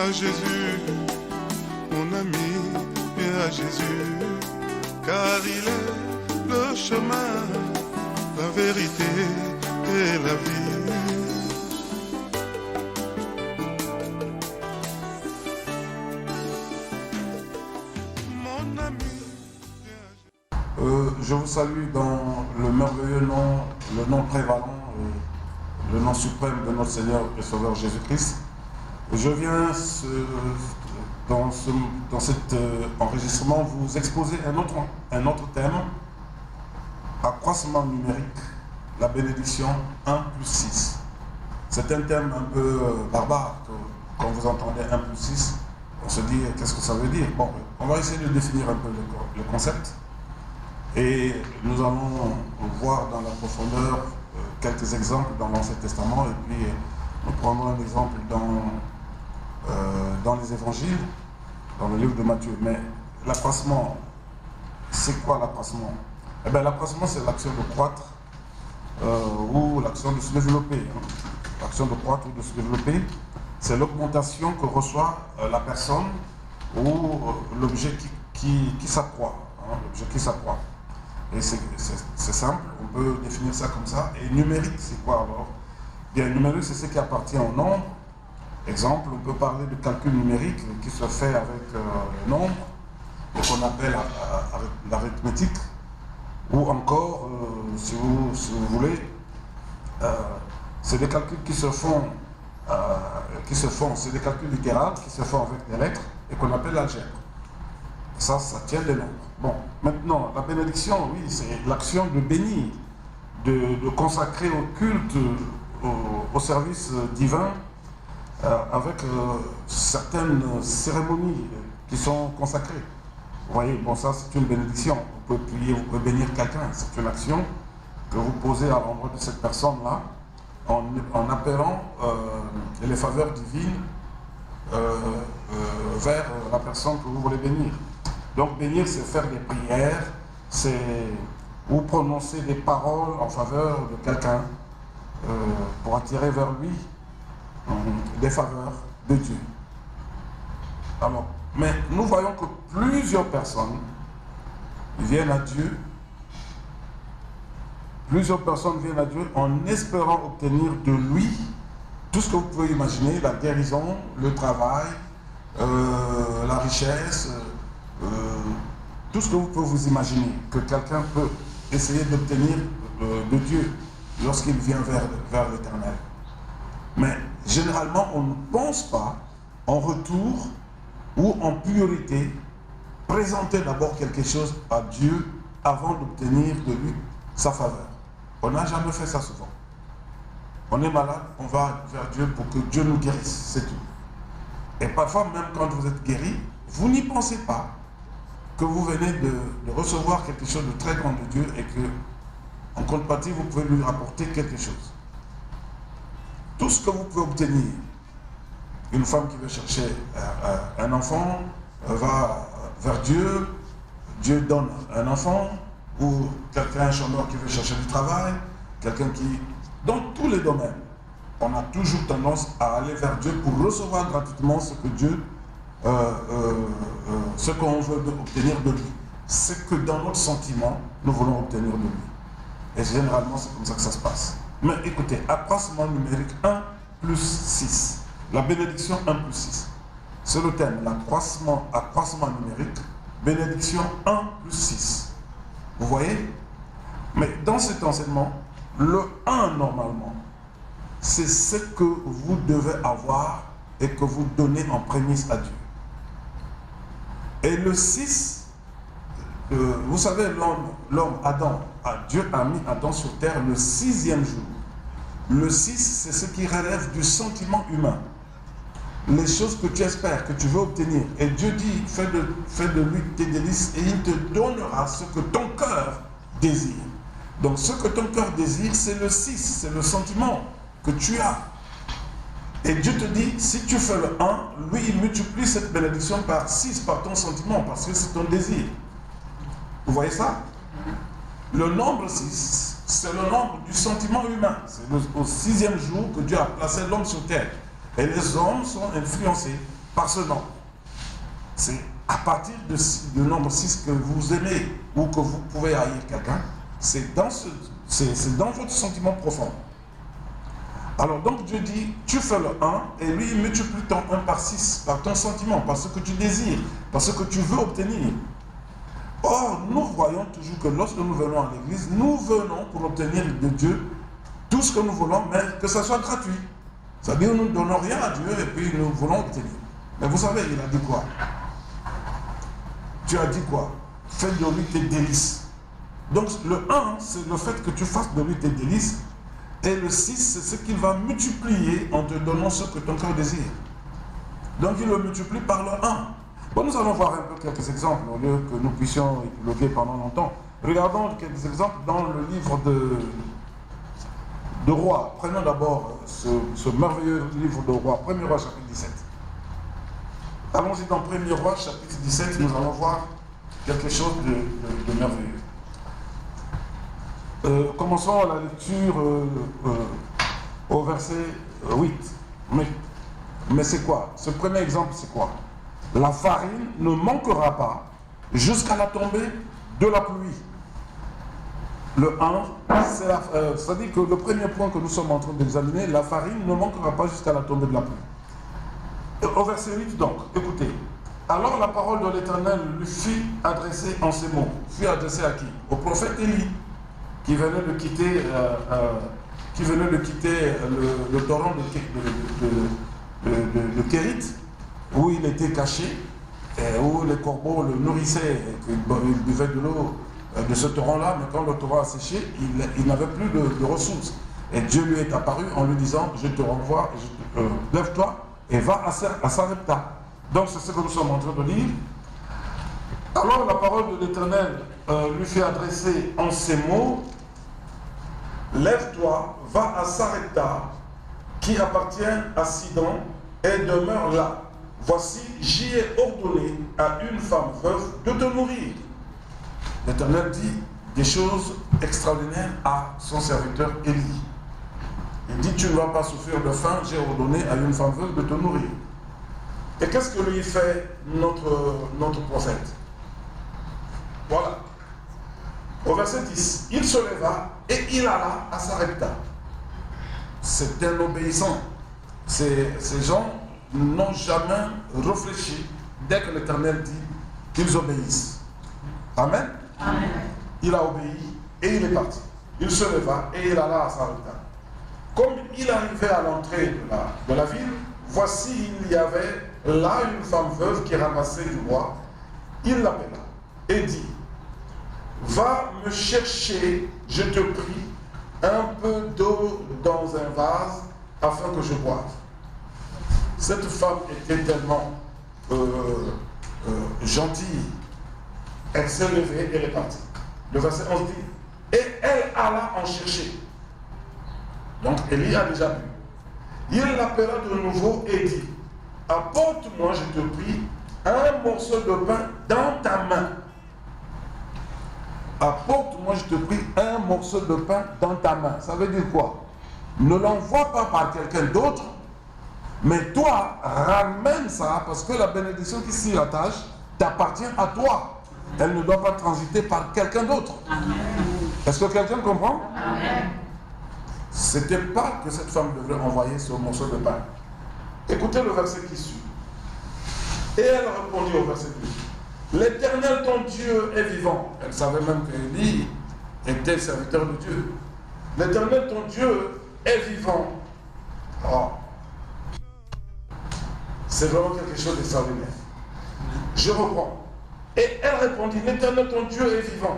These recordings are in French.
à Jésus, mon ami, viens à Jésus, car il est le chemin, la vérité et la vie. Mon ami, viens à Jésus. Je vous salue dans le merveilleux nom, le nom prévalent, le nom suprême de notre Seigneur et Sauveur Jésus-Christ. Je viens dans cet enregistrement vous exposer un autre thème, accroissement numérique, la bénédiction 1+6. C'est un thème un peu barbare, quand vous entendez 1+6, on se dit qu'est-ce que ça veut dire. Bon, on va essayer de définir un peu le concept. Et nous allons voir dans la profondeur quelques exemples dans l'Ancien Testament, et puis nous prendrons un exemple dans les évangiles, dans le livre de Matthieu. Mais l'accroissement, c'est quoi l'accroissement? Eh bien, l'accroissement, c'est l'action de croître ou l'action de se développer. L'action de croître ou de se développer, c'est l'augmentation que reçoit la personne ou l'objet qui s'accroît. L'objet qui s'accroît. Et c'est simple, on peut définir ça comme ça. Et numérique, c'est quoi alors? Bien, numérique, c'est ce qui appartient au nombre. Exemple, on peut parler de calcul numérique qui se fait avec le nombre, et qu'on appelle l'arithmétique, ou encore, si vous voulez, c'est des calculs qui se font, c'est des calculs littéraires qui se font avec des lettres et qu'on appelle l'algèbre. Ça tient des nombres. Bon, maintenant, la bénédiction, oui, c'est l'action de bénir, de consacrer au culte, au service divin, avec certaines cérémonies qui sont consacrées. Vous voyez, bon, ça c'est une bénédiction. Vous pouvez prier, vous pouvez bénir quelqu'un. C'est une action que vous posez à l'endroit de cette personne-là en appelant les faveurs divines vers la personne que vous voulez bénir. Donc bénir, c'est faire des prières, c'est ou prononcer des paroles en faveur de quelqu'un pour attirer vers lui des faveurs de Dieu. Alors, mais nous voyons que plusieurs personnes viennent à Dieu, en espérant obtenir de lui tout ce que vous pouvez imaginer, la guérison, le travail, la richesse, tout ce que vous pouvez vous imaginer, que quelqu'un peut essayer d'obtenir de Dieu lorsqu'il vient vers l'Éternel. Mais généralement, on ne pense pas en retour ou en priorité présenter d'abord quelque chose à Dieu avant d'obtenir de lui sa faveur. On n'a jamais fait ça souvent. On est malade, on va vers Dieu pour que Dieu nous guérisse, c'est tout. Et parfois, même quand vous êtes guéri, vous n'y pensez pas que vous venez de recevoir quelque chose de très grand de Dieu et que, en contrepartie, vous pouvez lui rapporter quelque chose. Tout ce que vous pouvez obtenir, une femme qui veut chercher un enfant va vers Dieu, Dieu donne un enfant, ou quelqu'un, un chômeur qui veut chercher du travail, quelqu'un qui... Dans tous les domaines, on a toujours tendance à aller vers Dieu pour recevoir gratuitement ce que Dieu, ce qu'on veut obtenir de lui. C'est que dans notre sentiment, nous voulons obtenir de lui. Et généralement, c'est comme ça que ça se passe. Mais écoutez, accroissement numérique 1+6. La bénédiction 1+6. C'est le thème, accroissement numérique, bénédiction 1+6. Vous voyez? Mais dans cet enseignement, le 1 normalement, c'est ce que vous devez avoir et que vous donnez en prémisse à Dieu. Et le 6, vous savez, l'homme Adam, Dieu a mis Adam sur terre le 6e jour. Le 6, c'est ce qui relève du sentiment humain. Les choses que tu espères, que tu veux obtenir. Et Dieu dit, fais de lui tes délices et il te donnera ce que ton cœur désire. Donc ce que ton cœur désire, c'est le 6, c'est le sentiment que tu as. Et Dieu te dit, si tu fais le 1, lui il multiplie cette bénédiction par 6, par ton sentiment, parce que c'est ton désir. Vous voyez ça? Le nombre 6, c'est le nombre du sentiment humain. C'est au 6e jour que Dieu a placé l'homme sur terre. Et les hommes sont influencés par ce nom. C'est à partir du nombre 6 que vous aimez ou que vous pouvez haïr quelqu'un, c'est dans votre sentiment profond. Alors donc Dieu dit, tu fais le 1 et lui il multiplie ton 1 par 6, par ton sentiment, par ce que tu désires, par ce que tu veux obtenir. Or, nous voyons toujours que lorsque nous venons à l'église, nous venons pour obtenir de Dieu tout ce que nous voulons, mais que ça soit gratuit. C'est-à-dire que nous ne donnons rien à Dieu et puis nous voulons obtenir. Mais vous savez, il a dit quoi? Tu as dit quoi? Fais de lui tes délices. Donc le 1, c'est le fait que tu fasses de lui tes délices. Et le 6, c'est ce qu'il va multiplier en te donnant ce que ton cœur désire. Donc il le multiplie par le 1. Bon, nous allons voir un peu quelques exemples au lieu que nous puissions épiloguer pendant longtemps. Regardons quelques exemples dans le livre de Rois. Prenons d'abord ce merveilleux livre de Rois, 1er Roi chapitre 17. Allons-y dans 1er Roi chapitre 17, nous allons voir quelque chose de merveilleux. Commençons la lecture au verset 8. Mais c'est quoi? Ce premier exemple, c'est quoi? La farine ne manquera pas jusqu'à la tombée de la pluie. Le 1, c'est-à-dire que le premier point que nous sommes en train d'examiner, la farine ne manquera pas jusqu'à la tombée de la pluie. Au verset 8, donc, écoutez. Alors la parole de l'Éternel lui fut adressée en ces mots. Fut adressée à qui? Au prophète Élie, qui venait de quitter, le torrent de Kérit, où il était caché, et où les corbeaux le nourrissaient, et qu'il buvait de l'eau de ce torrent-là, mais quand le torrent a séché, il n'avait plus de ressources. Et Dieu lui est apparu en lui disant, je te renvoie, lève-toi et va à Sarepta. Donc c'est ce que nous sommes en train de lire. Alors la parole de l'Éternel lui fait adresser en ces mots, lève-toi, va à Sarepta, qui appartient à Sidon, et demeure là. Voici, j'y ai ordonné à une femme veuve de te nourrir. L'Éternel dit des choses extraordinaires à son serviteur Élie. Il dit, tu ne vas pas souffrir de faim, j'ai ordonné à une femme veuve de te nourrir. Et qu'est-ce que lui fait notre prophète? Voilà. Au verset 10, il se leva et il alla à Sarepta. C'est un obéissant. Ces gens n'ont jamais réfléchi dès que l'Éternel dit qu'ils obéissent. Amen. Amen. Il a obéi et il est parti. Il se leva et il alla à Sarepta. Comme il arrivait à l'entrée de la ville, voici il y avait là une femme veuve qui ramassait du bois. Il l'appela et dit, va me chercher, je te prie, un peu d'eau dans un vase afin que je boive. Cette femme était tellement gentille. Elle s'est levée et elle est partie. Le verset 11 dit, et elle alla en chercher. Donc Élie a déjà bu. Il l'appela de nouveau et dit, apporte-moi, je te prie, un morceau de pain dans ta main. Apporte-moi, je te prie, un morceau de pain dans ta main. Ça veut dire quoi? Ne l'envoie pas par quelqu'un d'autre, mais toi, ramène ça, parce que la bénédiction qui s'y attache t'appartient à toi. Elle ne doit pas transiter par quelqu'un d'autre. Est-ce que quelqu'un comprend? C'était pas que cette femme devait envoyer ce morceau de pain. Écoutez le verset qui suit. Et elle répondit au verset 12. L'Éternel ton Dieu est vivant. Elle savait même qu'Élie était serviteur de Dieu. L'Éternel ton Dieu est vivant. Oh. C'est vraiment quelque chose d'extraordinaire. Je reprends. Et elle répondit, l'Éternel ton Dieu est vivant.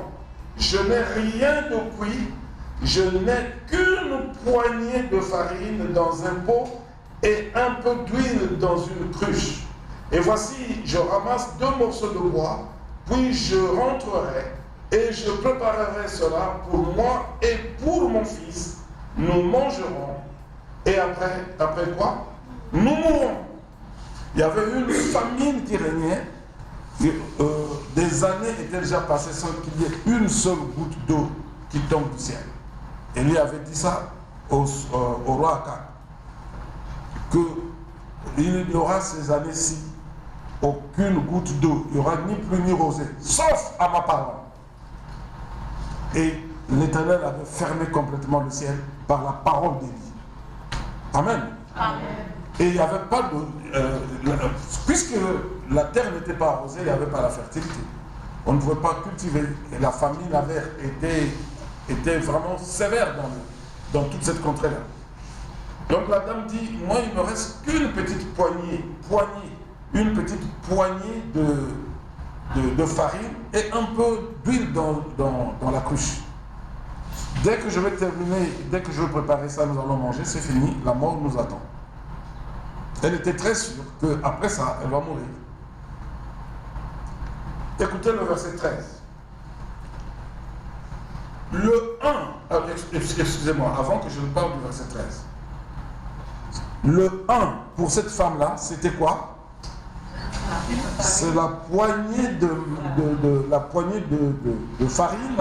Je n'ai rien de cuit, je n'ai qu'une poignée de farine dans un pot et un peu d'huile dans une cruche. Et voici, je ramasse 2 morceaux de bois, puis je rentrerai et je préparerai cela pour moi et pour mon fils. Nous mangerons. Et après quoi? Nous mourrons. Il y avait une famine qui régnait. Des années étaient déjà passées sans qu'il y ait une seule goutte d'eau qui tombe du ciel. Élie avait dit ça au roi Akab, que il y aura ces années-ci aucune goutte d'eau, il n'y aura ni pluie ni rosée, sauf à ma parole. Et l'Éternel avait fermé complètement le ciel par la parole d'Élie. Amen. Amen. Et il n'y avait pas de... puisque la terre n'était pas arrosée, il n'y avait pas la fertilité. On ne pouvait pas cultiver. Et la famine avait été vraiment sévère dans toute cette contrée-là. Donc la dame dit, moi il me reste qu'une petite poignée, une petite poignée de farine et un peu d'huile dans la cruche. Dès que je vais terminer, dès que je vais préparer ça, nous allons manger, c'est fini, la mort nous attend. Elle était très sûre qu'après ça, elle va mourir. Écoutez le verset 13. Le 1, excusez-moi, avant que je ne parle du verset 13. Le 1 pour cette femme-là, c'était quoi? C'est la poignée de farine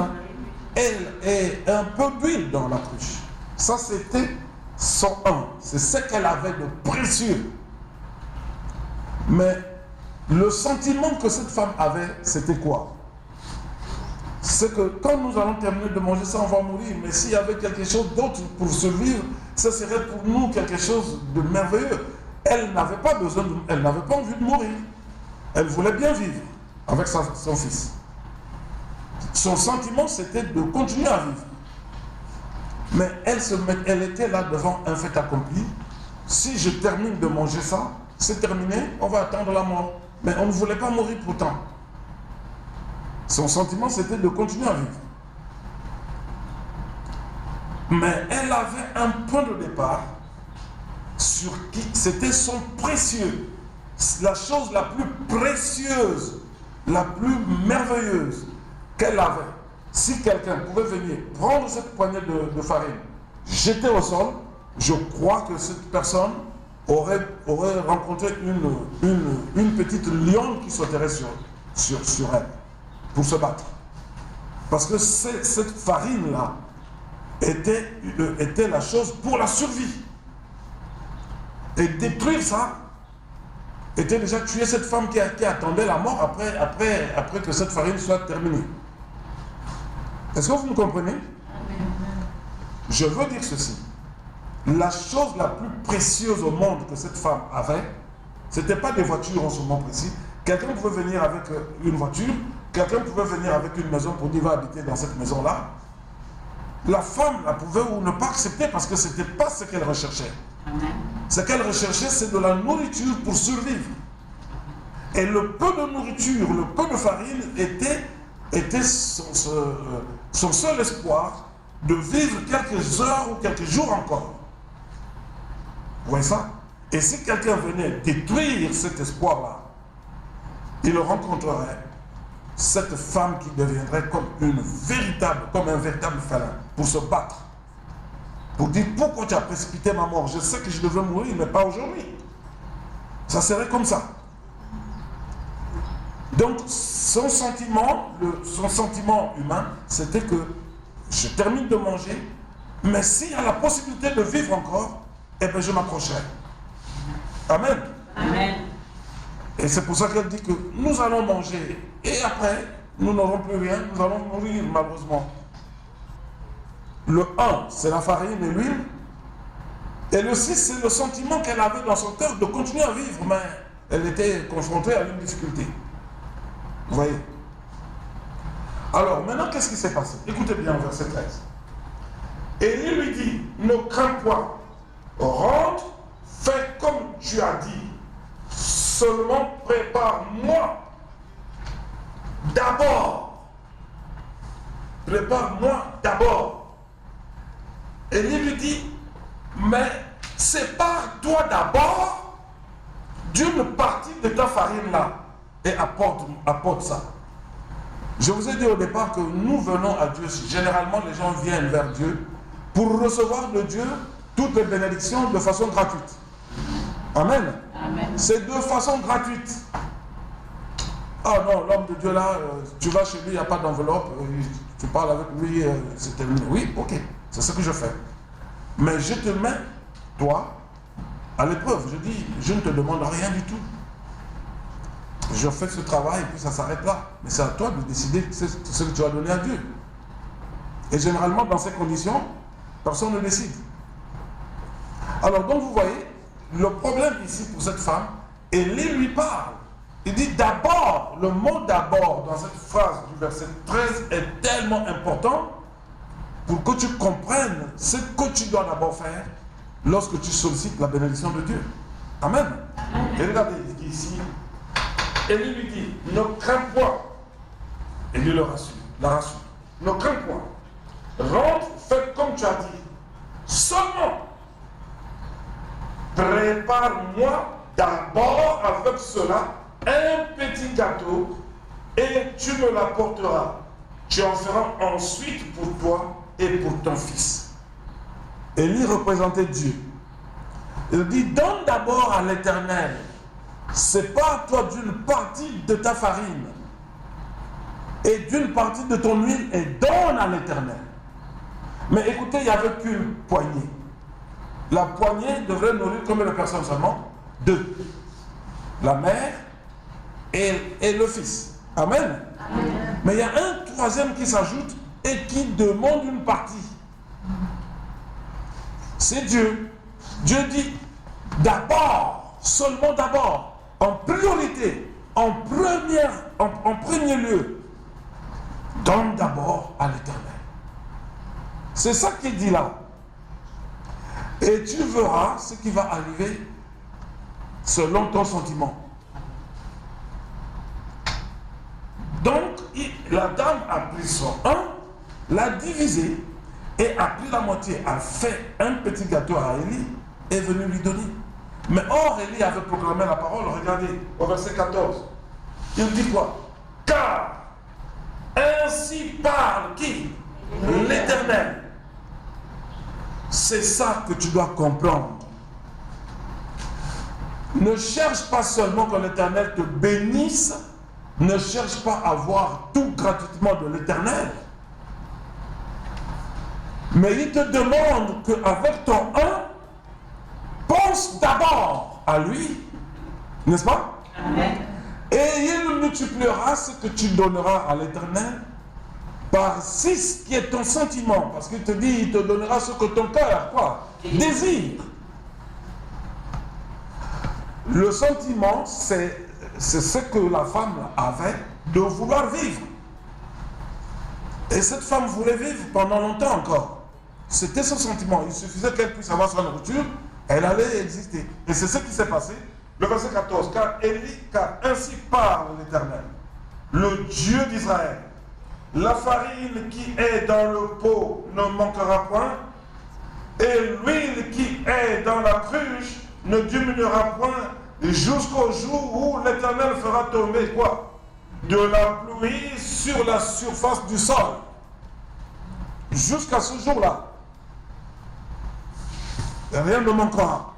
et un peu d'huile dans la cruche. Ça, c'était son 1. C'est ce qu'elle avait de précieux. Mais le sentiment que cette femme avait, c'était quoi? C'est que quand nous allons terminer de manger ça, on va mourir. Mais s'il y avait quelque chose d'autre pour survivre, ça serait pour nous quelque chose de merveilleux. Elle n'avait pas besoin, elle n'avait pas envie de mourir. Elle voulait bien vivre avec son fils. Son sentiment, c'était de continuer à vivre. Mais elle était là devant un fait accompli. Si je termine de manger ça, c'est terminé, on va attendre la mort. Mais on ne voulait pas mourir pourtant. Son sentiment, c'était de continuer à vivre. Mais elle avait un point de départ sur qui c'était son précieux. La chose la plus précieuse, la plus merveilleuse qu'elle avait. Si quelqu'un pouvait venir prendre cette poignée de farine, jeter au sol, je crois que cette personne aurait rencontré une petite lionne qui sauterait sur elle pour se battre. Parce que cette farine-là était la chose pour la survie. Et détruire ça était déjà tuer cette femme qui attendait la mort après que cette farine soit terminée. Est-ce que vous me comprenez? Je veux dire ceci. La chose la plus précieuse au monde que cette femme avait, ce n'était pas des voitures en ce moment précis. Quelqu'un pouvait venir avec une voiture, quelqu'un pouvait venir avec une maison pour dire va habiter dans cette maison-là. La femme la pouvait ou ne pas accepter parce que ce n'était pas ce qu'elle recherchait. Ce qu'elle recherchait, c'est de la nourriture pour survivre. Et le peu de nourriture, le peu de farine était son seul espoir de vivre quelques heures ou quelques jours encore. Vous voyez ça? Et si quelqu'un venait détruire cet espoir-là, il rencontrerait cette femme qui deviendrait comme un véritable félin pour se battre. Pour dire pourquoi tu as précipité ma mort? Je sais que je devais mourir, mais pas aujourd'hui. Ça serait comme ça. Donc son sentiment humain, c'était que je termine de manger, mais s'il y a la possibilité de vivre encore, eh bien je m'approcherai. Amen. Amen. Et c'est pour ça qu'elle dit que nous allons manger et après, nous n'aurons plus rien, nous allons mourir malheureusement. Le 1, c'est la farine et l'huile. Et le 6, c'est le sentiment qu'elle avait dans son cœur de continuer à vivre, mais elle était confrontée à une difficulté. Vous voyez? Alors, maintenant, qu'est-ce qui s'est passé? Écoutez bien, verset 13. Et il lui dit, ne crains point, rentre, fais comme tu as dit, seulement prépare-moi d'abord. Prépare-moi d'abord. Et il lui dit, mais sépare-toi d'abord d'une partie de ta farine là et apporte ça. Je vous ai dit au départ que nous venons à Dieu. Généralement, les gens viennent vers Dieu pour recevoir de Dieu toutes les bénédictions de façon gratuite. Amen. Amen. C'est de façon gratuite. Ah non, l'homme de Dieu là, tu vas chez lui, il n'y a pas d'enveloppe, tu parles avec lui, c'est terminé. Oui, ok, c'est ce que je fais. Mais je te mets, toi, à l'épreuve. Je dis, je ne te demande rien du tout. Je fais ce travail et puis ça s'arrête là. Mais c'est à toi de décider ce que tu as donné à Dieu. Et généralement, dans ces conditions, personne ne décide. Alors donc vous voyez, le problème ici pour cette femme, Élie lui parle. Il dit d'abord, le mot d'abord dans cette phrase du verset 13 est tellement important pour que tu comprennes ce que tu dois d'abord faire lorsque tu sollicites la bénédiction de Dieu. Amen. Et regardez, il dit ici, Élie lui dit, ne crains point. Élie la rassure. Ne crains point. Rentre, fais comme tu as dit. Seulement, prépare-moi d'abord avec cela un petit gâteau et tu me l'apporteras. Tu en feras ensuite pour toi et pour ton fils. Élie représentait Dieu. Il dit, donne d'abord à l'Éternel. Sépare toi d'une partie de ta farine et d'une partie de ton huile et donne à l'Éternel. Mais écoutez, il n'y avait qu'une poignée. La poignée devrait nourrir combien de personnes seulement? 2. La mère et le fils. Amen. Amen. Mais il y a un troisième qui s'ajoute et qui demande une partie. C'est Dieu. Dieu dit d'abord, seulement d'abord, en priorité, en premier lieu, donne d'abord à l'Éternel. C'est ça qu'il dit là. Et tu verras ce qui va arriver selon ton sentiment. Donc, la dame a pris son 1, l'a divisé et a pris la moitié, a fait un petit gâteau à Élie et est venu lui donner. Mais or, Élie avait proclamé la parole, regardez, au verset 14. Il dit quoi? Car ainsi parle qui? L'Éternel. C'est ça que tu dois comprendre. Ne cherche pas seulement que l'Éternel te bénisse, ne cherche pas à avoir tout gratuitement de l'Éternel. Mais il te demande qu'avec ton 1, pense d'abord à lui. N'est-ce pas? Amen. Et il multipliera ce que tu donneras à l'Éternel par 6 qui est ton sentiment. Parce qu'il te dit, il te donnera ce que ton cœur, quoi, désire. Le sentiment, c'est ce que la femme avait de vouloir vivre. Et cette femme voulait vivre pendant longtemps encore. C'était son sentiment. Il suffisait qu'elle puisse avoir sa nourriture, elle allait exister. Et c'est ce qui s'est passé. Le verset 14. Car ainsi parle l'Éternel, le Dieu d'Israël. La farine qui est dans le pot ne manquera point, et l'huile qui est dans la cruche ne diminuera point, jusqu'au jour où l'Éternel fera tomber quoi? De la pluie sur la surface du sol. Jusqu'à ce jour-là, rien ne manquera.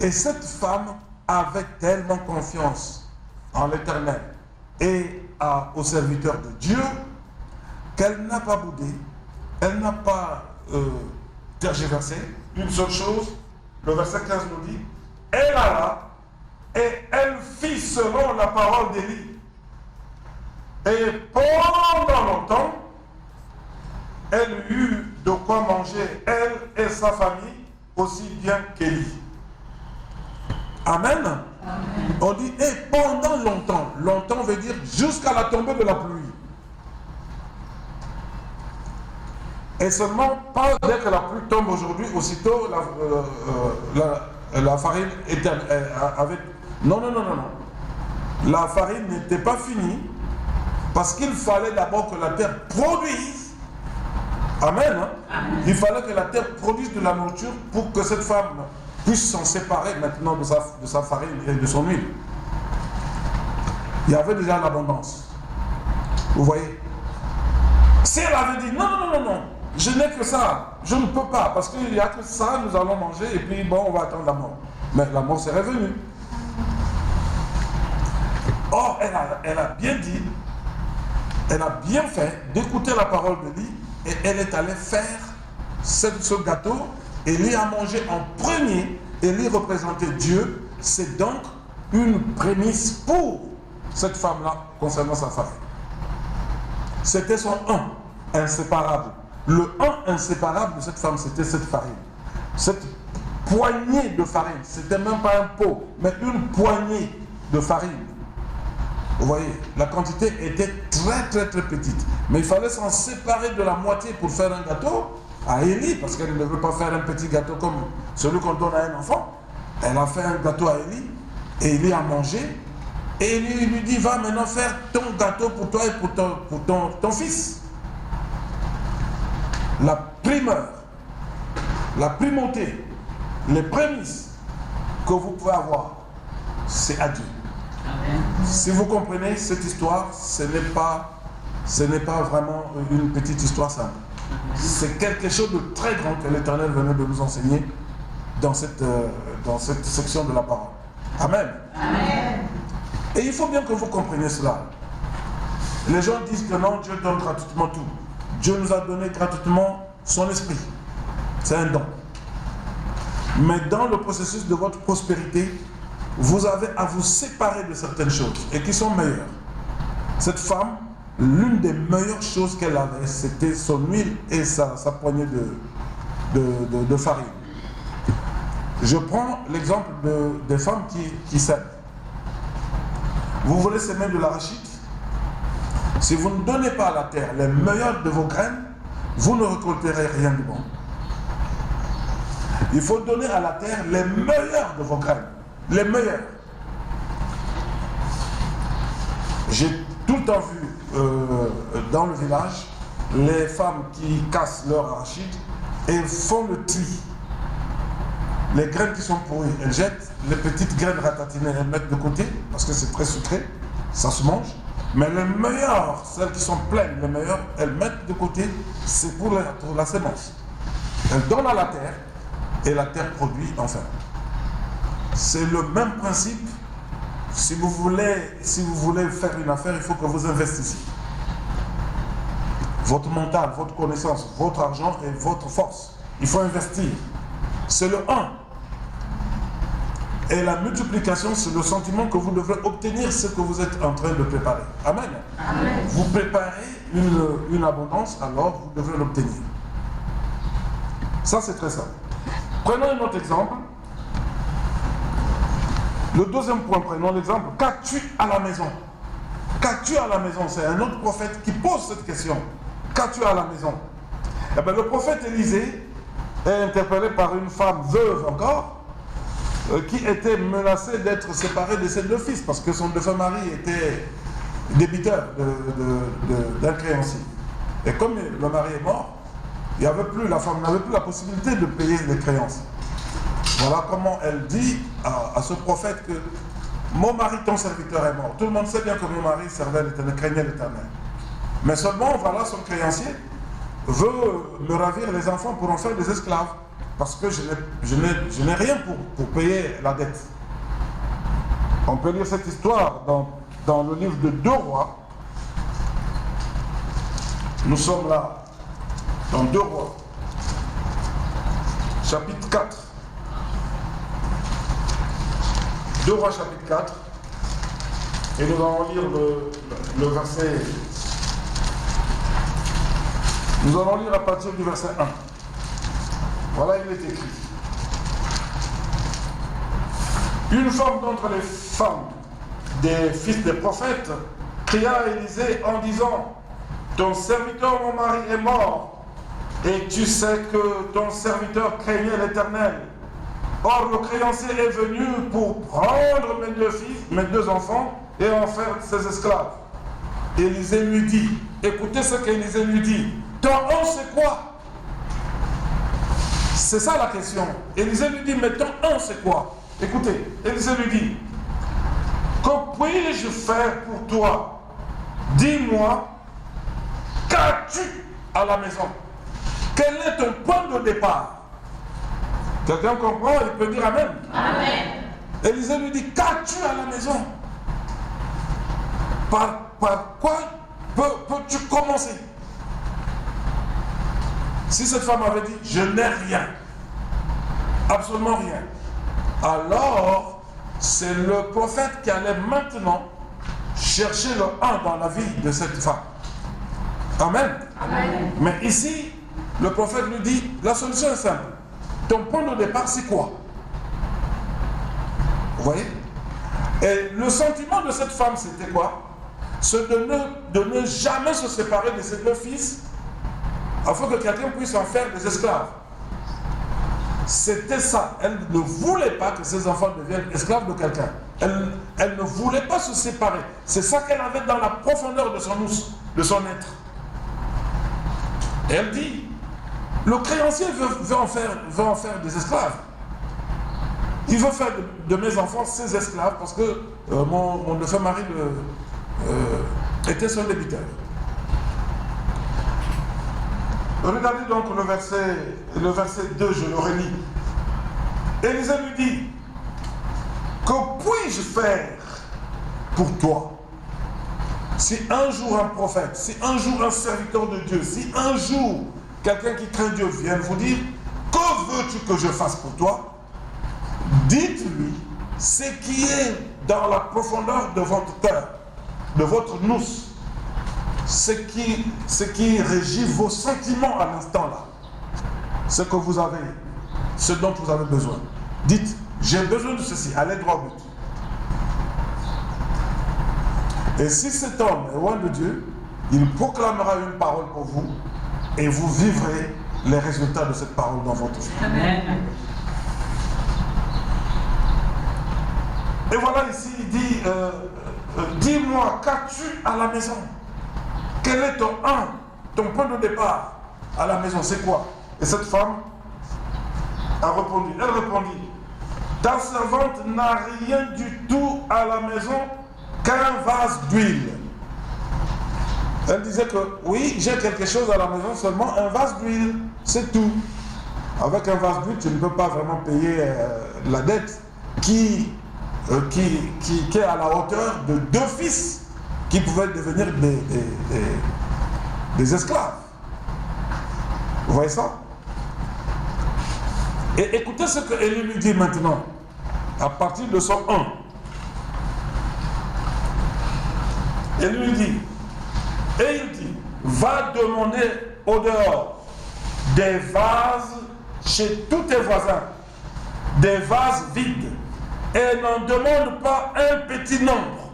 Et cette femme avait tellement confiance en l'Éternel et aux serviteurs de Dieu qu'elle n'a pas boudé, elle n'a pas tergiversé. Une seule chose, le verset 15 nous dit, elle alla et elle fit selon la parole d'Élie. Et pendant longtemps, elle eut de quoi manger, elle et sa famille, aussi bien qu'Élie. Amen. Amen. On dit, et pendant longtemps, longtemps veut dire jusqu'à la tombée de la pluie. Et seulement, pas dès que la pluie tombe aujourd'hui, aussitôt la farine était avec... Non. La farine n'était pas finie parce qu'il fallait d'abord que la terre produise. Amen. Amen. Il fallait que la terre produise de la nourriture pour que cette femme puisse s'en séparer maintenant de sa farine et de son huile. Il y avait déjà l'abondance. Vous voyez? Si elle avait dit non, je n'ai que ça, je ne peux pas, parce qu'il n'y a que ça, nous allons manger, et puis bon, on va attendre la mort. Mais la mort serait venue. Or, elle a bien dit, elle a bien fait d'écouter la parole de Dieu, et elle est allée faire ce gâteau Élie a mangé en premier. Élie représentait Dieu. C'est donc une prémisse pour cette femme-là concernant sa farine. C'était son un inséparable. Le un inséparable de cette femme, c'était cette farine. Cette poignée de farine. C'était même pas un pot, mais une poignée de farine. Vous voyez, la quantité était très petite. Mais il fallait s'en séparer de la moitié pour faire un gâteau à Élie, parce qu'elle ne veut pas faire un petit gâteau comme celui qu'on donne à un enfant. Elle a fait un gâteau à Élie, et Élie a mangé, et Élie lui dit, va maintenant faire ton gâteau pour toi et pour ton fils. La primeur, la primauté, les prémices que vous pouvez avoir, c'est à Dieu. Amen. Si vous comprenez cette histoire, ce n'est pas vraiment une petite histoire simple. C'est quelque chose de très grand que l'Éternel venait de nous enseigner dans cette section de la parole. Amen. Amen. Et il faut bien que vous compreniez cela. Les gens disent que non, Dieu donne gratuitement tout. Dieu nous a donné gratuitement son esprit. C'est un don. Mais dans le processus de votre prospérité, vous avez à vous séparer de certaines choses et qui sont meilleures. Cette femme, l'une des meilleures choses qu'elle avait, c'était son huile et sa poignée de farine. Je prends l'exemple des femmes qui sèment. Vous voulez semer de l'arachide? Si vous ne donnez pas à la terre les meilleures de vos graines, vous ne récolterez rien de bon. Il faut donner à la terre les meilleures de vos graines. Les meilleures. J'ai tout le temps vu dans le village les femmes qui cassent leur arachide et font le tri. Les graines qui sont pourries, elles jettent. Les petites graines ratatinées, elles mettent de côté parce que c'est très sucré, ça se mange. Mais les meilleures, celles qui sont pleines, les meilleures, elles mettent de côté, c'est pour la sémence. Elles donnent à la terre et la terre produit enfin. C'est le même principe. Si vous voulez faire une affaire, il faut que vous investissiez. Votre mental, votre connaissance, votre argent et votre force. Il faut investir. C'est le 1. Et la multiplication, c'est le sentiment que vous devrez obtenir ce que vous êtes en train de préparer. Amen. Amen. Vous préparez une abondance, alors vous devrez l'obtenir. Ça, c'est très simple. Prenons un autre exemple. Le deuxième point, prenons l'exemple. Qu'as-tu à la maison? Qu'as-tu à la maison? C'est un autre prophète qui pose cette question. Qu'as-tu à la maison? Eh bien, le prophète Élisée est interpellé par une femme veuve encore, qui était menacée d'être séparée de ses deux fils, parce que son défunt mari était débiteur d'un créancier. Et comme le mari est mort, la femme n'avait plus la possibilité de payer les créances. Voilà comment elle dit à ce prophète que mon mari, ton serviteur, est mort. Tout le monde sait bien que mon mari servait l'Éternel, craignait l'Éternel. Mais seulement, voilà, son créancier veut me ravir les enfants pour en faire des esclaves. Parce que je n'ai rien pour payer la dette. On peut lire cette histoire dans le livre de 2 Rois. Nous sommes là, dans 2 Rois, chapitre 4. 2 Rois, chapitre 4. Et nous allons lire le verset. Nous allons lire à partir du verset 1. Voilà, il est écrit. Une femme d'entre les femmes des fils des prophètes cria à Élisée en disant: ton serviteur, mon mari, est mort, et tu sais que ton serviteur craignait l'Éternel. Or, le créancier est venu pour prendre mes 2 fils, mes 2 enfants, et en faire ses esclaves. Élisée lui dit, écoutez ce qu'Élisée lui dit, ton on c'est quoi? C'est ça la question. Élisée lui dit, mais ton un, c'est quoi? Écoutez, Élisée lui dit, que puis-je faire pour toi? Dis-moi, qu'as-tu à la maison? Quel est ton point de départ? Quelqu'un comprend? Il peut dire Amen. Amen. Élisée lui dit, qu'as-tu à la maison? Par quoi peux-tu commencer? Si cette femme avait dit, je n'ai rien, Absolument rien. Alors, c'est le prophète qui allait maintenant chercher le 1 dans la vie de cette femme. Amen. Amen. Mais ici, le prophète lui dit, la solution est simple. Ton point de départ, c'est quoi? Vous voyez? Et le sentiment de cette femme, c'était quoi? C'est de ne jamais se séparer de ses deux fils, afin que quelqu'un puisse en faire des esclaves. C'était ça. Elle ne voulait pas que ses enfants deviennent esclaves de quelqu'un. Elle ne voulait pas se séparer. C'est ça qu'elle avait dans la profondeur de son être. Et elle dit, le créancier veut en faire des esclaves. Il veut faire de mes enfants ses esclaves parce que mon défunt mari était son débiteur. Regardez donc le verset 2, je le relis. Élisée lui dit, que puis-je faire pour toi? Si un jour un prophète, si un jour un serviteur de Dieu, si un jour quelqu'un qui craint Dieu vient vous dire, que veux-tu que je fasse pour toi? Dites-lui ce qui est dans la profondeur de votre cœur, de votre nous, ce qui régit vos sentiments à l'instant là, ce que vous avez, ce dont vous avez besoin. Dites, j'ai besoin de ceci, allez droit au but. Et si cet homme est loin de Dieu, il proclamera une parole pour vous et vous vivrez les résultats de cette parole dans votre vie. Amen. Et voilà ici, il dit, dis-moi, qu'as-tu à la maison? Quel est ton point de départ à la maison? C'est quoi? Et cette femme a répondu, elle répondit, ta servante n'a rien du tout à la maison qu'un vase d'huile. Elle disait que oui, j'ai quelque chose à la maison, seulement un vase d'huile, c'est tout. Avec un vase d'huile, tu ne peux pas vraiment payer la dette qui est à la hauteur de deux fils qui pouvaient devenir des esclaves. Vous voyez ça? Et écoutez ce que Élie lui dit maintenant, à partir de son 1. Élie lui dit, et il dit, va demander au dehors des vases chez tous tes voisins, des vases vides, et n'en demande pas un petit nombre.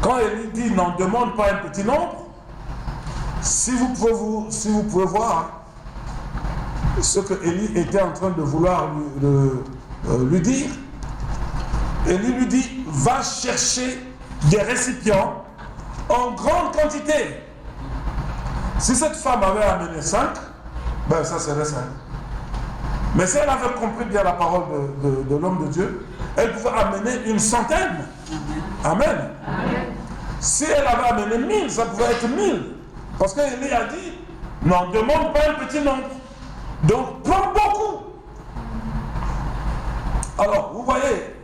Quand Élie dit n'en demande pas un petit nombre, si vous pouvez voir ce que Élie était en train de vouloir lui dire, Élie lui dit, va chercher des récipients en grande quantité. Si cette femme avait amené 5, ben ça serait 5. Mais si elle avait compris bien la parole de l'homme de Dieu, elle pouvait amener une centaine. Amen. Amen. Si elle avait amené 1000, ça pouvait être 1000. Parce qu'Élie a dit, n'en demande pas un petit nombre. Donc, prends beaucoup. Alors, vous voyez,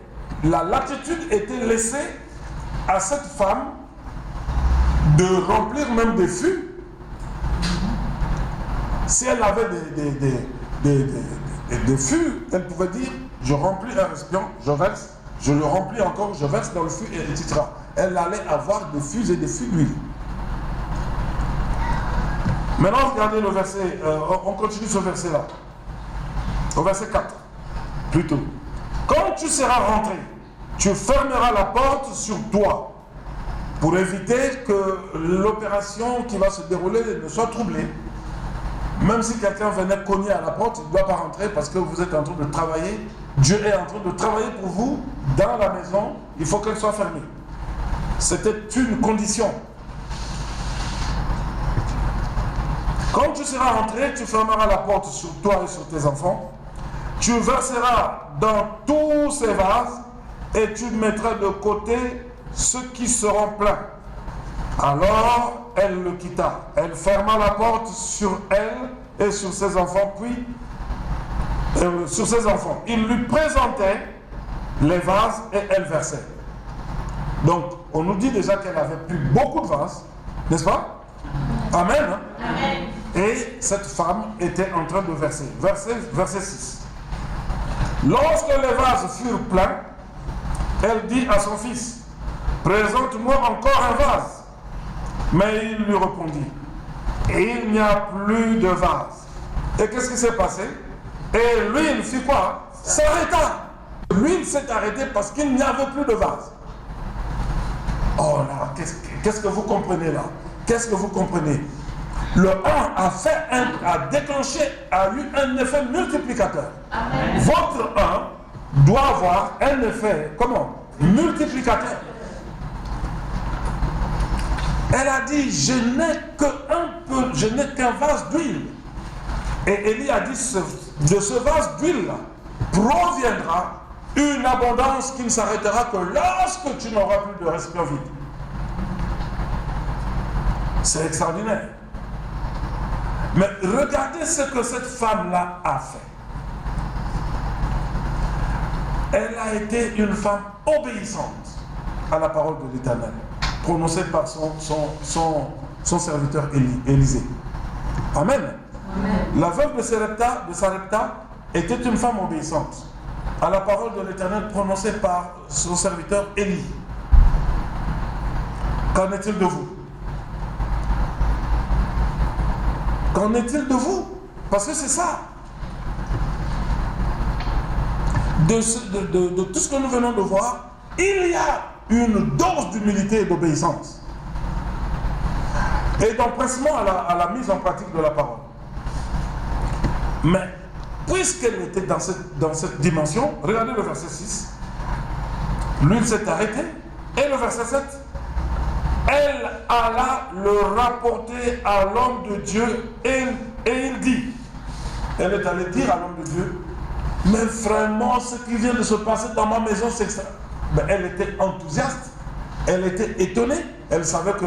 la latitude était laissée à cette femme de remplir même des fûts. Si elle avait des fûts, elle pouvait dire, je remplis un récipient, je verse, je le remplis encore, je verse dans le fût, etc. Elle allait avoir des fûts et des fûts d'huile. Maintenant, regardez le verset, on continue ce verset-là. Au verset 4, plutôt. Quand tu seras rentré, tu fermeras la porte sur toi pour éviter que l'opération qui va se dérouler ne soit troublée. Même si quelqu'un venait cogner à la porte, il ne doit pas rentrer parce que vous êtes en train de travailler. Dieu est en train de travailler pour vous dans la maison. Il faut qu'elle soit fermée. C'était une condition. Quand tu seras rentré, tu fermeras la porte sur toi et sur tes enfants. Tu verseras dans tous ces vases et tu mettras de côté ceux qui seront pleins. Alors elle le quitta. Elle ferma la porte sur elle et sur ses enfants, puis sur ses enfants. Il lui présentait les vases et elle versait. Donc, on nous dit déjà qu'elle avait plus beaucoup de vases, n'est-ce pas? Amen. Hein? Amen. Et cette femme était en train de verser. Verset 6. Lorsque les vases furent pleins, elle dit à son fils, présente-moi encore un vase. Mais il lui répondit, il n'y a plus de vase. Et qu'est-ce qui s'est passé? Et l'huile fit quoi? S'arrêta. L'huile s'est arrêtée parce qu'il n'y avait plus de vase. Oh là, qu'est-ce que vous comprenez là? Qu'est-ce que vous comprenez? Le 1 a déclenché, a eu un effet multiplicateur. Amen. Votre 1 doit avoir un effet, comment? Multiplicateur. Elle a dit, je n'ai qu'un vase d'huile. Et Élie a dit, de ce vase d'huile proviendra une abondance qui ne s'arrêtera que lorsque tu n'auras plus de récipient vide. C'est extraordinaire. Mais regardez ce que cette femme-là a fait. Elle a été une femme obéissante à la parole de l'Éternel, prononcée par son serviteur Élisée. Amen. Amen. La veuve de Sarepta était une femme obéissante à la parole de l'Éternel prononcée par son serviteur Élie. Qu'en est-il de vous? Qu'en est-il de vous? Parce que c'est ça. De tout ce que nous venons de voir, il y a une dose d'humilité et d'obéissance. Et d'empressement à la mise en pratique de la parole. Mais, puisqu'elle était dans cette dimension, regardez le verset 6. L'huile s'est arrêtée. Et le verset 7. Elle alla le rapporter à l'homme de Dieu et il dit, elle est allée dire à l'homme de Dieu, mais vraiment ce qui vient de se passer dans ma maison, c'est ça. Mais elle était enthousiaste, elle était étonnée, elle savait que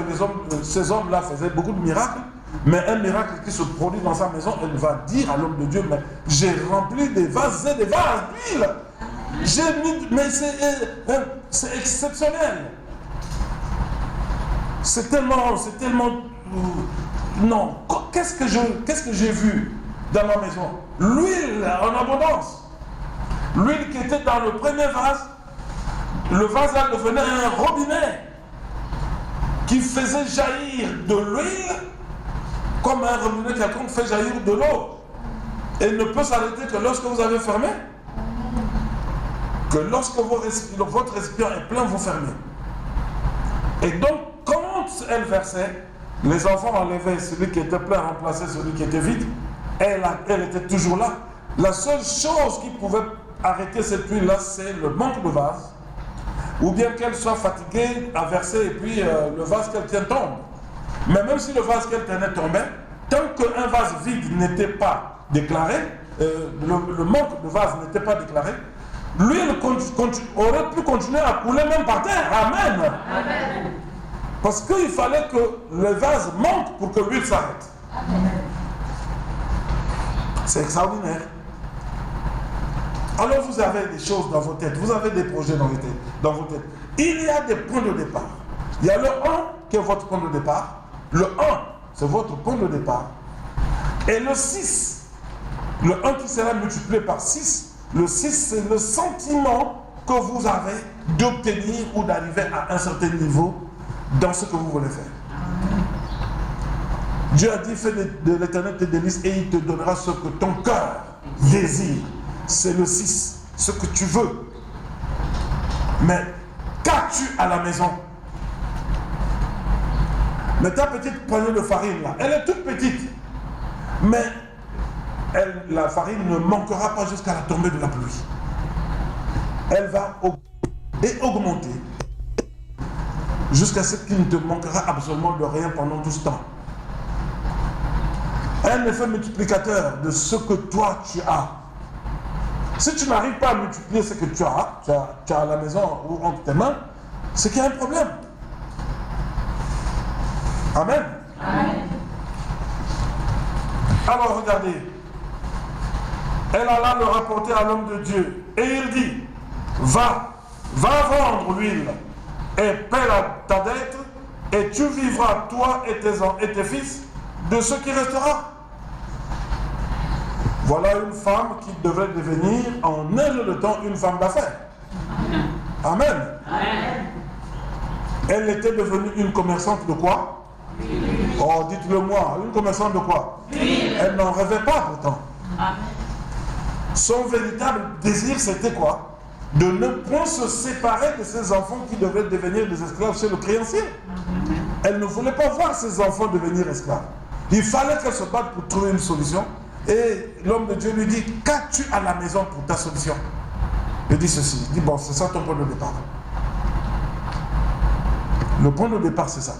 ces hommes-là faisaient beaucoup de miracles, mais un miracle qui se produit dans sa maison, elle va dire à l'homme de Dieu, mais j'ai rempli des vases et des vases d'huile, mais c'est exceptionnel. C'est tellement non. Qu'est-ce que j'ai vu dans ma maison? L'huile en abondance. L'huile qui était dans le premier vase, le vase là devenait un robinet qui faisait jaillir de l'huile comme un robinet quelconque fait jaillir de l'eau. Et ne peut s'arrêter que lorsque vous avez fermé. Que lorsque votre récipient est plein, vous fermez. Et donc, quand elle versait, les enfants enlevaient celui qui était plein, remplaçaient celui qui était vide. Elle était toujours là. La seule chose qui pouvait arrêter cette huile-là, c'est le manque de vase. Ou bien qu'elle soit fatiguée à verser et puis le vase qu'elle tient tombe. Mais même si le vase qu'elle tenait tombait, tant qu'un vase vide n'était pas déclaré, le manque de vase n'était pas déclaré, l'huile aurait pu continuer à couler même par terre. Amen. Amen. Parce qu'il fallait que le vase monte pour que l'huile s'arrête. C'est extraordinaire. Alors vous avez des choses dans vos têtes, vous avez des projets dans vos têtes. Il y a des points de départ. Il y a le 1 qui est votre point de départ. Le 1, c'est votre point de départ. Et le 6, le 1 qui sera multiplié par 6, le 6 c'est le sentiment que vous avez d'obtenir ou d'arriver à un certain niveau dans ce que vous voulez faire. Dieu a dit, fais de l'Éternel tes délices et il te donnera ce que ton cœur désire. C'est le 6, ce que tu veux. Mais qu'as-tu à la maison? Mais ta petite poignée de farine là, elle est toute petite. Mais la farine ne manquera pas jusqu'à la tombée de la pluie. Elle va augmenter jusqu'à ce qu'il ne te manquera absolument de rien pendant tout ce temps. Un effet multiplicateur de ce que toi tu as. Si tu n'arrives pas à multiplier ce que tu as à la maison ou entre tes mains, c'est qu'il y a un problème. Amen. Amen. Alors regardez, elle alla le rapporter à l'homme de Dieu et il dit, va vendre l'huile et paie ta dette et tu vivras toi et tes fils de ce qui restera. Voilà une femme qui devrait devenir en un jour de temps une femme d'affaires. Amen. Amen. Elle était devenue une commerçante de quoi? Oh, dites-le moi, une commerçante de quoi? Elle n'en rêvait pas pourtant. Amen. Son véritable désir, c'était quoi? De ne point se séparer de ses enfants qui devaient devenir des esclaves chez le créancier. Elle ne voulait pas voir ses enfants devenir esclaves. Il fallait qu'elle se batte pour trouver une solution. Et l'homme de Dieu lui dit, qu'as-tu à la maison pour ta solution? Il dit ceci, il dit, bon, c'est ça ton point de départ. Le point de départ, c'est ça.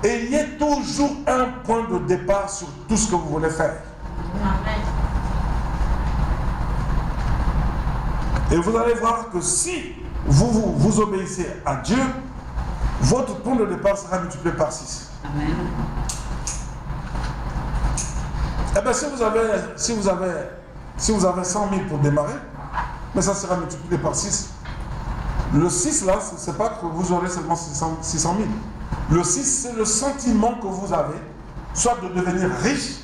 Ayez toujours un point de départ sur tout ce que vous voulez faire. Amen. Et vous allez voir que si vous obéissez à Dieu, votre point de départ sera multiplié par 6. Amen. Eh bien, si vous avez 100 000 pour démarrer, mais ça sera multiplié par 6. Le 6 là, ce n'est pas que vous aurez seulement 600 000. Le 6, c'est le sentiment que vous avez, soit de devenir riche.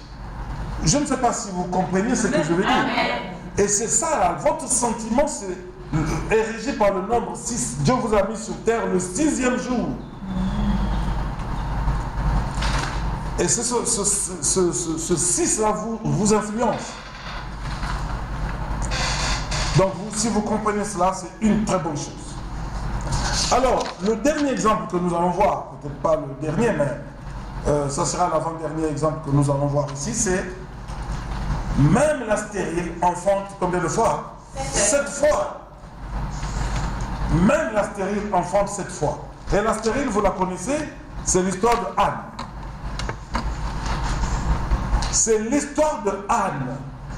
Je ne sais pas si vous comprenez ce que je veux dire. Amen. Et c'est ça, là, votre sentiment, c'est érigé par le nombre 6. Dieu vous a mis sur terre le 6e jour. Et ce 6-là vous influence. Donc, si vous comprenez cela, c'est une très bonne chose. Alors, le dernier exemple que nous allons voir, peut-être pas le dernier, mais ça sera l'avant-dernier exemple que nous allons voir ici, c'est même la stérile enfante combien de fois? 7 fois. Même la stérile enfante 7 fois. Et la stérile, vous la connaissez, c'est l'histoire de Anne. C'est l'histoire de Anne.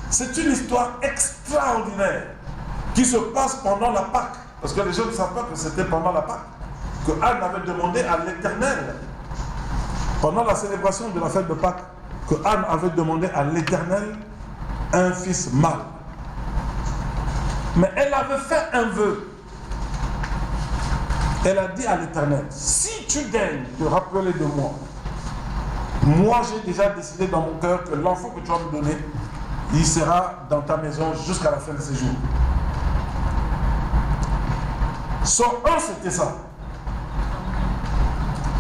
C'est une histoire extraordinaire qui se passe pendant la Pâque. Parce que les gens ne savent pas que c'était pendant la Pâque que Anne avait demandé à l'Éternel, pendant la célébration de la fête de Pâques, que Anne avait demandé à l'Éternel un fils mâle. Mais elle avait fait un vœu. Elle a dit à l'Éternel, si tu daignes te rappeler de moi, moi j'ai déjà décidé dans mon cœur que l'enfant que tu vas me donner, il sera dans ta maison jusqu'à la fin de ses jours. Son 1 c'était ça.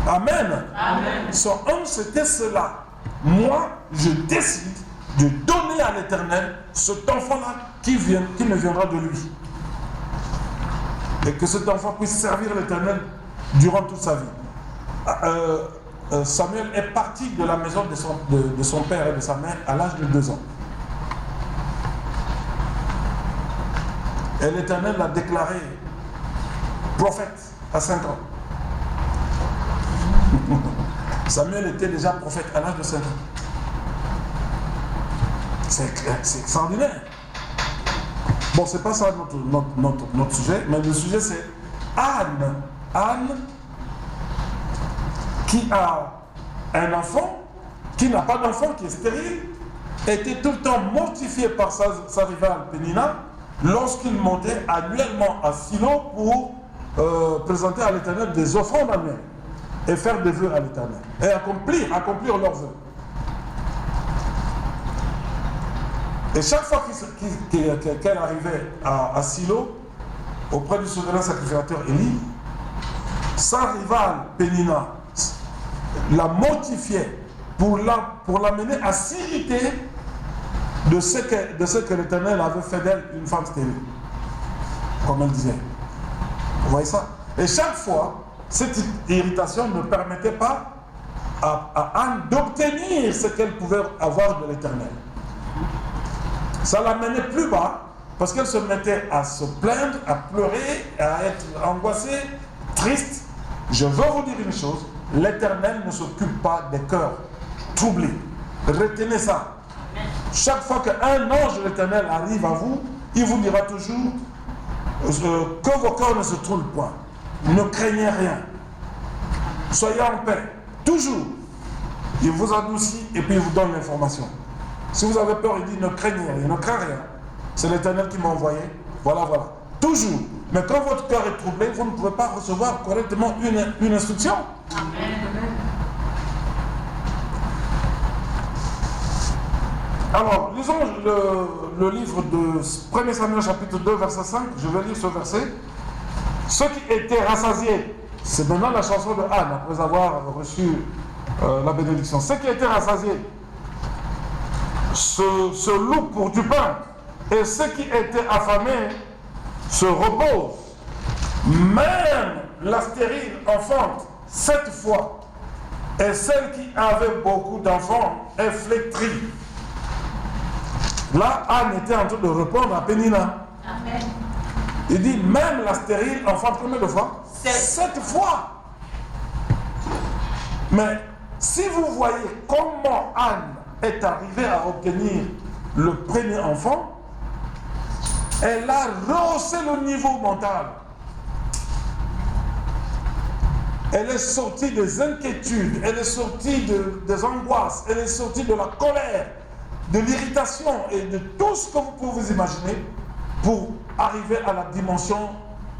Amen. Amen. Son 1 c'était cela. Moi je décide de donner à l'Éternel cet enfant-là qui ne viendra de lui. Et que cet enfant puisse servir l'Éternel durant toute sa vie. Samuel est parti de la maison de son père et de sa mère à l'âge de 2 ans. Et l'Éternel l'a déclaré prophète à 5 ans. Samuel était déjà prophète à l'âge de 5 ans. C'est extraordinaire. Bon, c'est pas ça notre sujet, mais le sujet c'est Anne. Anne qui a un enfant, qui n'a pas d'enfant, qui est stérile, était tout le temps mortifié par sa rivale Pénina lorsqu'il montait annuellement à Silo pour présenter à l'Éternel des offrandes annuelles et faire des vœux à l'Éternel et accomplir leurs vœux. Et chaque fois qu'elle arrivait à Silo, auprès du souverain sacrificateur Élie, sa rivale Pénina la mortifiait pour l'amener à s'irriter de ce que l'Éternel avait fait d'elle une femme stérile. Comme elle disait. Vous voyez ça? Et chaque fois, cette irritation ne permettait pas à Anne d'obtenir ce qu'elle pouvait avoir de l'Éternel. Ça l'amenait plus bas parce qu'elle se mettait à se plaindre, à pleurer, à être angoissée, triste. Je veux vous dire une chose, l'Éternel ne s'occupe pas des cœurs troublés. Retenez ça. Chaque fois qu'un ange de l'Éternel arrive à vous, il vous dira toujours que vos cœurs ne se troublent point. Ne craignez rien. Soyez en paix. Toujours. Il vous adoucit et puis il vous donne l'information. Si vous avez peur, il dit ne craignez rien, ne crains rien. C'est l'Éternel qui m'a envoyé. Voilà. Toujours. Mais quand votre cœur est troublé, vous ne pouvez pas recevoir correctement une instruction. Amen. Alors, lisons le livre de 1 Samuel chapitre 2 verset 5, je vais lire ce verset. Ceux qui étaient rassasiés, c'est maintenant la chanson de Anne après avoir reçu la bénédiction. Ceux qui étaient rassasiés se louent pour du pain, et ceux qui étaient affamés se reposent. Même la stérile enfante 7 fois, et celle qui avait beaucoup d'enfants est flétrie. Là, Anne était en train de répondre à Pénina. Amen. Il dit, même la stérile enfante combien de fois? 7 fois. Mais si vous voyez comment Anne est arrivée à obtenir le premier enfant, elle a rehaussé le niveau mental. Elle est sortie des inquiétudes, elle est sortie des angoisses, elle est sortie de la colère, de l'irritation et de tout ce que vous pouvez vous imaginer pour arriver à la dimension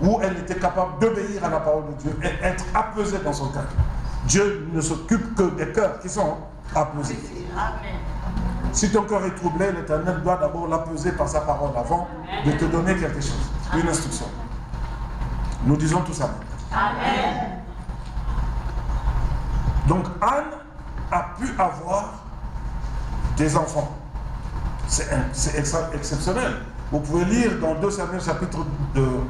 où elle était capable d'obéir à la parole de Dieu et être apaisée dans son cœur. Dieu ne s'occupe que des cœurs qui sont apaisés. Amen. Si ton cœur est troublé, l'Éternel doit d'abord l'apaiser par sa parole avant de te donner quelque chose, une instruction. Nous disons tout ça. Amen. Donc Anne a pu avoir des enfants. C'est exceptionnel. Vous pouvez lire dans 1 Samuel chapitre 2,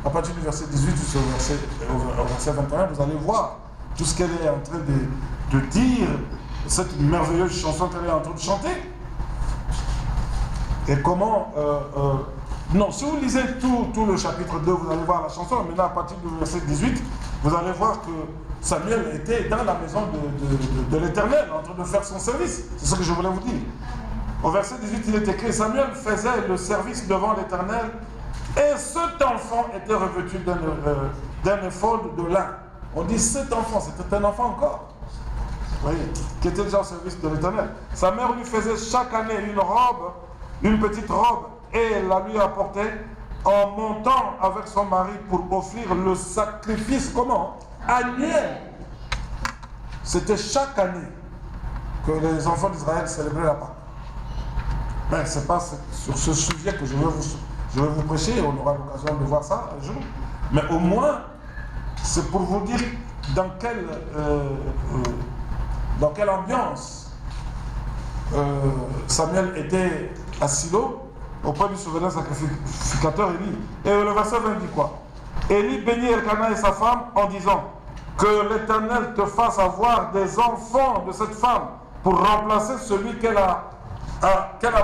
à partir du verset 18 jusqu'au verset 21, vous allez voir tout ce qu'elle est en train de dire, cette merveilleuse chanson qu'elle est en train de chanter. Et comment... non, si vous lisez tout le chapitre 2, vous allez voir la chanson. Maintenant, à partir du verset 18, vous allez voir que Samuel était dans la maison de l'Éternel, en train de faire son service. C'est ce que je voulais vous dire. Au verset 18, il est écrit, Samuel faisait le service devant l'Éternel, et cet enfant était revêtu d'un éphod de lin. On dit cet enfant, c'était un enfant encore. Vous voyez, qui était déjà au service de l'Éternel. Sa mère lui faisait chaque année une robe, une petite robe, et elle la lui apportait en montant avec son mari pour offrir le sacrifice, comment? Annuel. C'était chaque année que les enfants d'Israël célébraient la Pâque. Mais ce n'est pas sur ce sujet que je vais vous prêcher, on aura l'occasion de voir ça un jour. Mais au moins, c'est pour vous dire dans quelle ambiance Samuel était à Silo, auprès du souverain sacrificateur Élie. Et le verset 20 dit quoi? Élie bénit Elkana et sa femme en disant que l'Éternel te fasse avoir des enfants de cette femme pour remplacer celui qu'elle a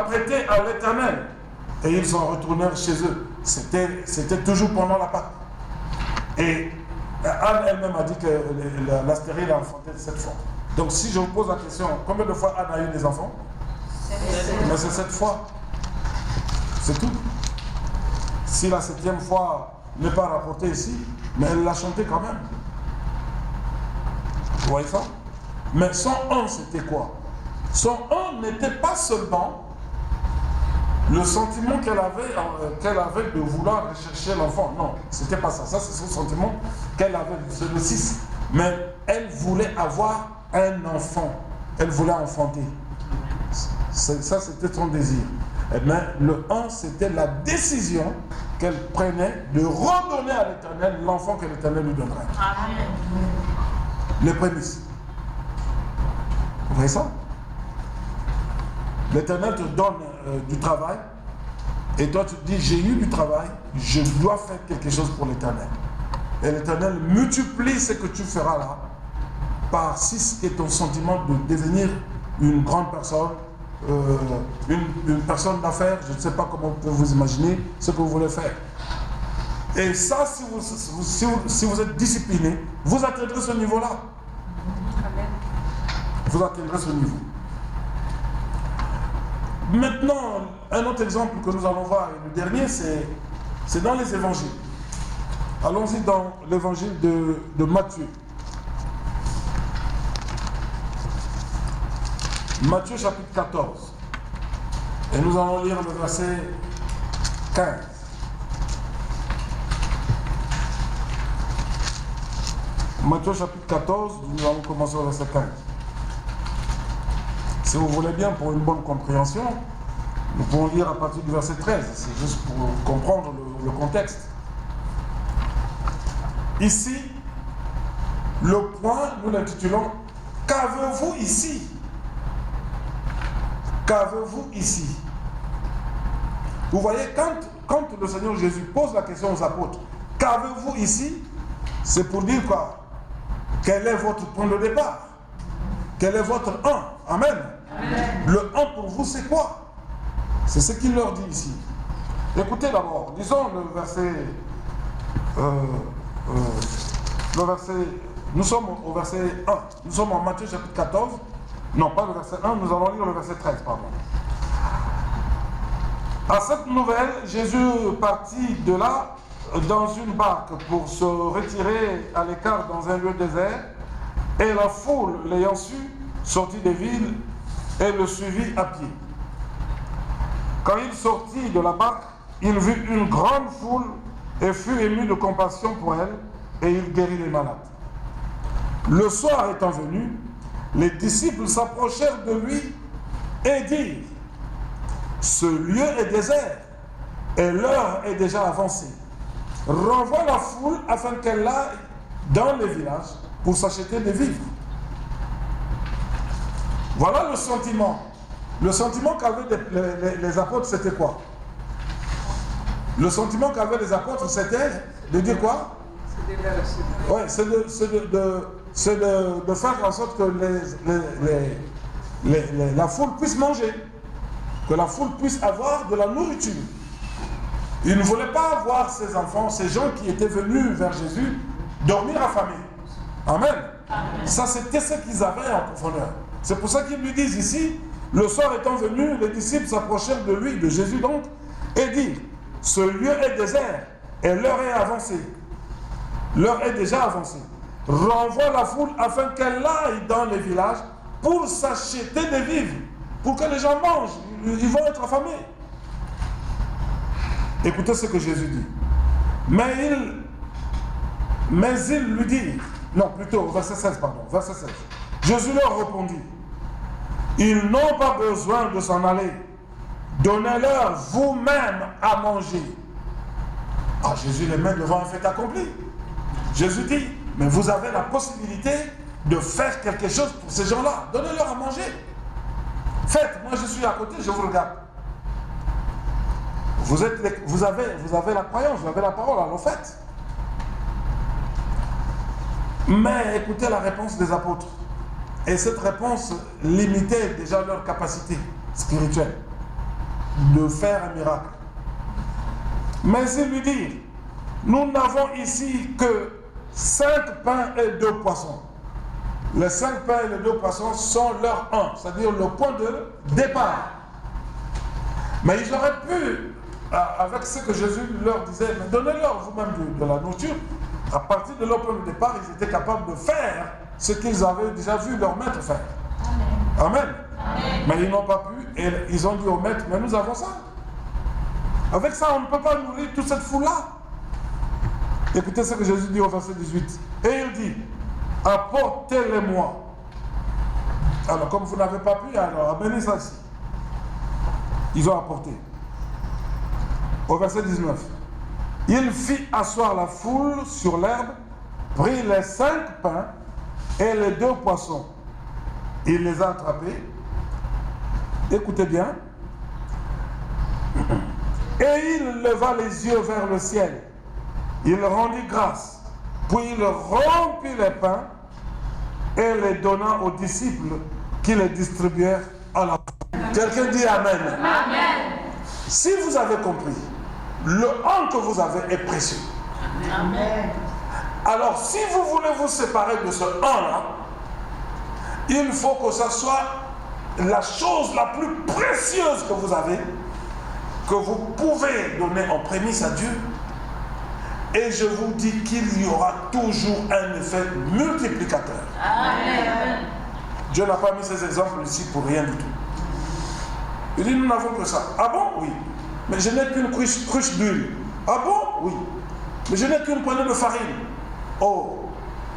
prêté à l'Éternel. Et ils sont retournés chez eux. C'était toujours pendant la Pâque. Et Anne elle-même a dit que la stérile a enfanté 7 fois. Donc si je vous pose la question, combien de fois Anne a eu des enfants? Mais c'est 7 fois. C'est tout. Si la 7e fois n'est pas rapportée ici, mais elle l'a chanté quand même. Vous voyez ça? Mais son 1, c'était quoi? Son 1 n'était pas seulement le sentiment qu'elle avait de vouloir rechercher l'enfant. Non, c'était pas ça. Ça, c'est son sentiment qu'elle avait, c'est le 6. Mais elle voulait avoir un enfant. Elle voulait enfanter. Ça, c'était son désir. Mais le 1, c'était la décision qu'elle prenait de redonner à l'Éternel l'enfant que l'Éternel lui donnerait. Amen. Les prémices. Vous voyez ça? L'Éternel te donne du travail et toi tu te dis j'ai eu du travail, je dois faire quelque chose pour l'Éternel. Et l'Éternel multiplie ce que tu feras là par 6 et ton sentiment de devenir une grande personne, une personne d'affaires, je ne sais pas comment vous pouvez vous imaginer ce que vous voulez faire. Et ça, si vous êtes discipliné, vous atteindrez ce niveau-là. Vous atteindrez ce niveau. Maintenant, un autre exemple que nous allons voir, et le dernier, c'est dans les évangiles. Allons-y dans l'évangile de Matthieu. Matthieu chapitre 14. Et nous allons lire le verset 15. Matthieu chapitre 14, nous allons commencer au verset 15. Si vous voulez bien, pour une bonne compréhension, nous pouvons lire à partir du verset 13. C'est juste pour comprendre le contexte. Ici, le point, nous l'intitulons « Qu'avez-vous ici ?» Qu'avez-vous ici? Vous voyez, quand le Seigneur Jésus pose la question aux apôtres, qu'avez-vous ici? C'est pour dire quoi? Quel est votre point de départ? Quel est votre 1? Amen. Amen. Le 1 pour vous, c'est quoi? C'est ce qu'il leur dit ici. Écoutez d'abord, disons le verset... nous sommes au verset 1. Nous sommes en Matthieu chapitre 14. Non, pas le verset 1, nous allons lire le verset 13, pardon. À cette nouvelle, Jésus partit de là dans une barque pour se retirer à l'écart dans un lieu désert, et la foule, l'ayant su, sortit des villes et le suivit à pied. Quand il sortit de la barque, il vit une grande foule et fut ému de compassion pour elle, et il guérit les malades. Le soir étant venu, les disciples s'approchèrent de lui et dirent: ce lieu est désert et l'heure est déjà avancée. Renvoie la foule afin qu'elle aille dans les villages pour s'acheter des vivres. Voilà le sentiment. Le sentiment qu'avaient les apôtres, c'était quoi? Le sentiment qu'avaient les apôtres, c'était de dire quoi? Oui, c'est de faire en sorte que la foule puisse manger, que la foule puisse avoir de la nourriture. Ils ne voulaient pas voir ces enfants, ces gens qui étaient venus vers Jésus, dormir affamés. Amen. Ça, c'était ce qu'ils avaient en profondeur. C'est pour ça qu'ils lui disent ici, le soir étant venu, les disciples s'approchèrent de lui, de Jésus donc, et dirent: ce lieu est désert et l'heure est avancée. L'heure est déjà avancée. Renvoie la foule afin qu'elle aille dans les villages pour s'acheter des vivres, pour que les gens mangent. Ils vont être affamés. Écoutez ce que Jésus dit. Mais ils lui dirent, non plutôt, verset 16, pardon, verset 16. Jésus leur répondit: ils n'ont pas besoin de s'en aller. Donnez-leur vous-même à manger. Ah, Jésus les met devant un fait accompli. Jésus dit: mais vous avez la possibilité de faire quelque chose pour ces gens-là. Donnez-leur à manger. Faites, moi je suis à côté, je vous regarde. Vous avez la croyance, vous avez la parole, alors faites. Mais écoutez la réponse des apôtres. Et cette réponse limitait déjà leur capacité spirituelle de faire un miracle. Mais ils lui disent: nous n'avons ici que 5 pains et 2 poissons. Les 5 pains et les 2 poissons sont leur 1, c'est-à-dire le point de départ. Mais ils auraient pu, avec ce que Jésus leur disait, mais donnez-leur vous-même de la nourriture. À partir de leur point de départ, ils étaient capables de faire ce qu'ils avaient déjà vu leur maître faire. Amen. Amen. Amen. Mais ils n'ont pas pu, et ils ont dit au maître: mais nous avons ça. Avec ça, on ne peut pas nourrir toute cette foule-là. Écoutez ce que Jésus dit au verset 18. Et il dit: apportez-les-moi. Alors, comme vous n'avez pas pu, alors amenez ça ici. Ils ont apporté. Au verset 19. Il fit asseoir la foule sur l'herbe, prit les 5 pains et les 2 poissons. Il les a attrapés. Écoutez bien. Et il leva les yeux vers le ciel. Il rendit grâce. Puis il rompit les pains et les donna aux disciples qui les distribuèrent à la foule. Quelqu'un dit Amen. Amen. Si vous avez compris, le 1 que vous avez est précieux. Amen. Alors, si vous voulez vous séparer de ce 1-là, il faut que ce soit la chose la plus précieuse que vous avez, que vous pouvez donner en prémisse à Dieu. Et je vous dis qu'il y aura toujours un effet multiplicateur. Amen. Dieu n'a pas mis ces exemples ici pour rien du tout. Il dit: nous n'avons que ça. Ah bon? Oui. Mais je n'ai qu'une cruche d'huile. Ah bon? Oui. Mais je n'ai qu'une poignée de farine. Oh,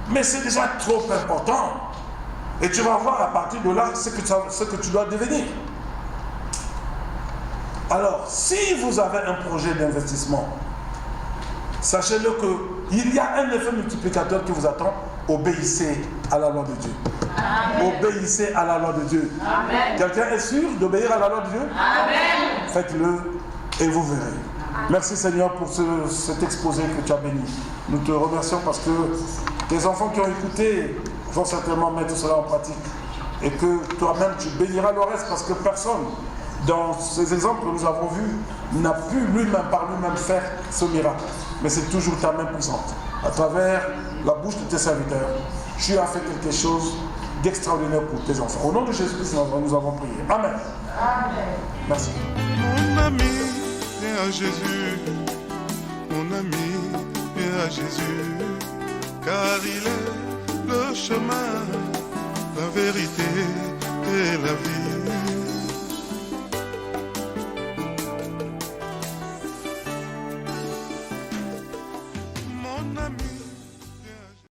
mais c'est déjà trop important. Et tu vas voir à partir de là ce que tu dois devenir. Alors, si vous avez un projet d'investissement, sachez-le qu'il y a un effet multiplicateur qui vous attend. Obéissez à la loi de Dieu. Amen. Obéissez à la loi de Dieu. Amen. Quelqu'un est sûr d'obéir à la loi de Dieu? Amen. Faites-le et vous verrez. Merci Seigneur pour cet exposé que tu as béni. Nous te remercions parce que tes enfants qui ont écouté vont certainement mettre cela en pratique. Et que toi-même tu béniras le reste parce que personne, dans ces exemples que nous avons vus, n'a pu lui-même par lui-même faire ce miracle. Mais c'est toujours ta main puissante. À travers la bouche de tes serviteurs, tu as fait quelque chose d'extraordinaire pour tes enfants. Au nom de Jésus-Christ, nous avons prié. Amen. Amen. Merci. Mon ami, viens à Jésus. Mon ami, viens à Jésus. Car il est le chemin, la vérité et la vie.